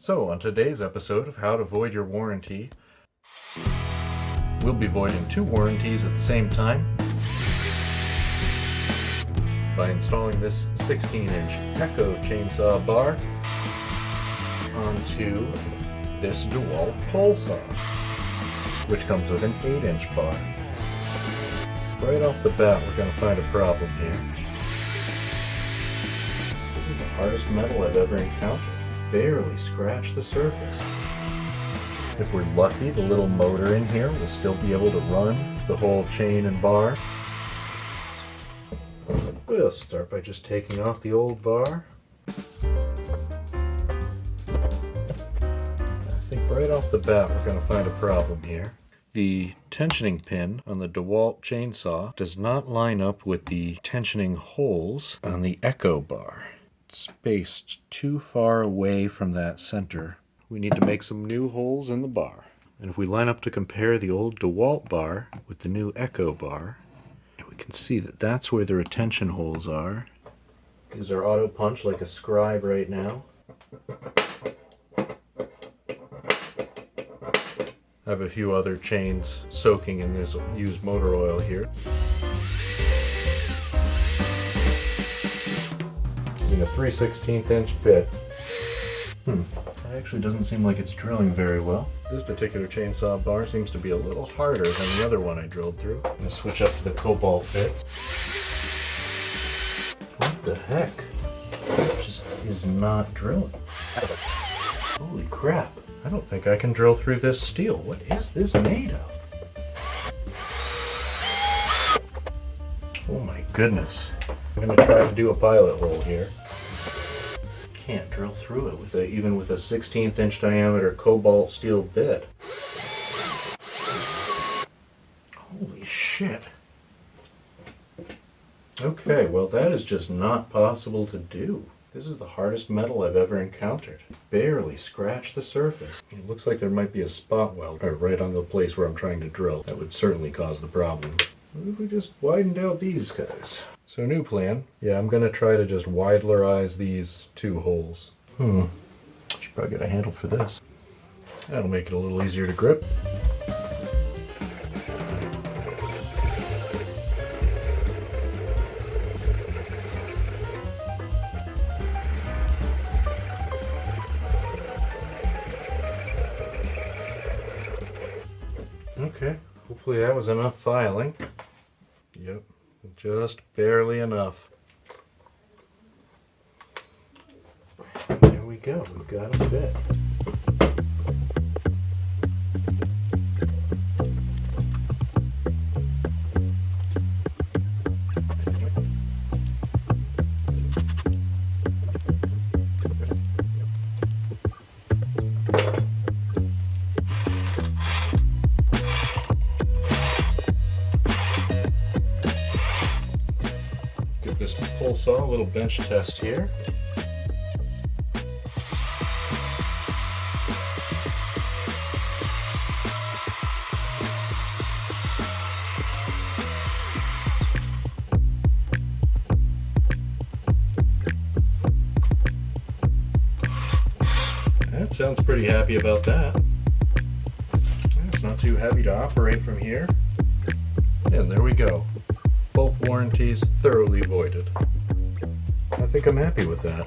So, on today's episode of How to Void Your Warranty, we'll be voiding two warranties at the same time by installing this 16-inch Echo chainsaw bar onto this Dewalt pole saw, which comes with an 8-inch bar. Right off the bat, we're going to find a problem here. This is the hardest metal I've ever encountered. Barely scratched the surface. If we're lucky, the little motor in here will still be able to run the whole chain and bar. We'll start by just taking off the old bar. I think right off the bat we're going to find a problem here. The tensioning pin on the Dewalt chainsaw does not line up with the tensioning holes on the Echo bar. Spaced too far away from that center. We need to make some new holes in the bar. And if we line up to compare the old Dewalt bar with the new Echo bar, we can see that that's where the retention holes are. These are auto punch like a scribe right now. I have a few other chains soaking in this used motor oil here. A 3/16 inch bit. That actually doesn't seem like it's drilling very well. This particular chainsaw bar seems to be a little harder than the other one I drilled through. I'm going to switch up to the Cobalt bits. What the heck? It just is not drilling. Holy crap. I don't think I can drill through this steel. What is this made of? Oh my goodness. I'm going to try to do a pilot hole here. Can't drill through it with even with a 16th inch diameter cobalt steel bit. Holy shit. Okay, well that is just not possible to do. This is the hardest metal I've ever encountered. Barely scratched the surface. It looks like there might be a spot weld right on the place where I'm trying to drill. That would certainly cause the problem. What if we just widened out these guys? So new plan. Yeah, I'm going to try to just widlerize these two holes. Should probably get a handle for this. That'll make it a little easier to grip. Okay, hopefully that was enough filing. Yep. Just barely enough. There we go, we've got a fit. This pole saw, a little bench test here. That sounds pretty happy about that. It's not too heavy to operate from here. And there we go. Both warranties thoroughly voided. I think I'm happy with that.